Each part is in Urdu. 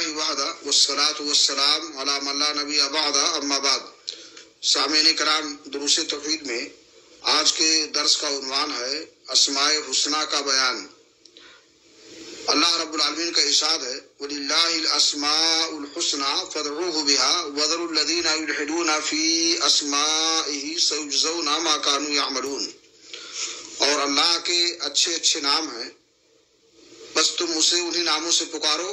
للہ وحدہ والصلاۃ والسلام علی من لا نبی بعدہ اما بعد۔ سامعین کرام، دروس توحید میں آج کے درس کا عنوان ہے اسماء حسنہ کا بیان۔ اللہ رب العالمین کا ارشاد ہے وَلِلَّهِ الْأَسْمَاءُ الْحُسْنَى فَادْعُوهُ بِهَا وَذَرُوا الَّذِينَ يُلْحِدُونَ فِي أَسْمَائِهِ سَيُجْزَوْنَ مَا كَانُوا يَعْمَلُونَ۔ اور اللہ کے اچھے اچھے نام ہیں، بس تم اسے انہی ناموں سے پکارو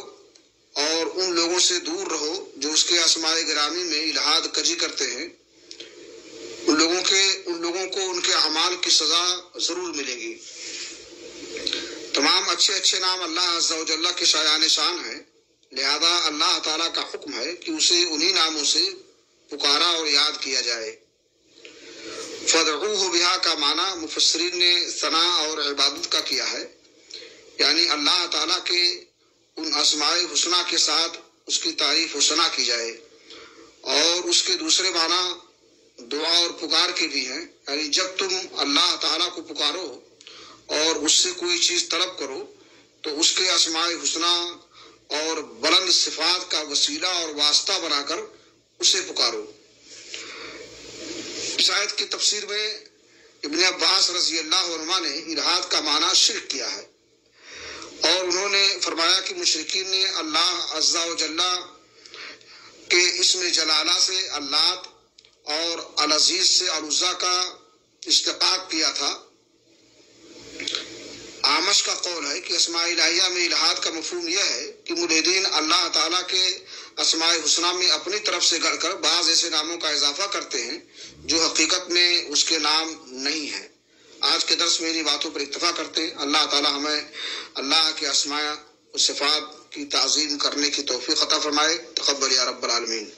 اور ان لوگوں سے دور رہو جو اس کے اسماء گرامی میں الحاد کجی کرتے ہیں۔ ان لوگوں کو ان کے اعمال کی سزا ضرور ملے گی۔ تمام اچھے اچھے نام اللہ عز و جل کے شایان شان ہیں، لہذا اللہ تعالیٰ کا حکم ہے کہ اسے انہی ناموں سے پکارا اور یاد کیا جائے۔ فَادْعُوهُ بِهَا کا معنی مفسرین نے ثنا اور عبادت کا کیا ہے، یعنی اللہ تعالیٰ کے ان اسماء حسنہ کے ساتھ اس کی تعریف و ثنا کی جائے۔ اور اس کے دوسرے معنی دعا اور پکار کے بھی ہیں، یعنی جب تم اللہ تعالیٰ کو پکارو اور اس سے کوئی چیز طلب کرو تو اس کے اسماء حسنہ اور بلند صفات کا وسیلہ اور واسطہ بنا کر اسے پکارو۔ اس آیت کی تفسیر میں ابن عباس رضی اللہ عنہما نے الحاد کا معنی شرک کیا ہے، اور انہوں نے فرمایا کہ مشرکین نے اللہ عز و جل کے اسم جلالہ سے اللات اور العزیز سے العزیٰ کا اشتقاق کیا تھا۔ آمش کا قول ہے کہ اسماء الہیہ میں الحاد کا مفہوم یہ ہے کہ ملحدین اللہ تعالیٰ کے اسماء حسنہ میں اپنی طرف سے گڑھ کر بعض ایسے ناموں کا اضافہ کرتے ہیں جو حقیقت میں اس کے نام نہیں ہیں۔ آج کے درس میں انہی باتوں پر اکتفا کرتے ہیں۔ اللہ تعالیٰ ہمیں اللہ کے اسماء و صفات کی تعظیم کرنے کی توفیق عطا فرمائے۔ تقبل یا رب العالمین۔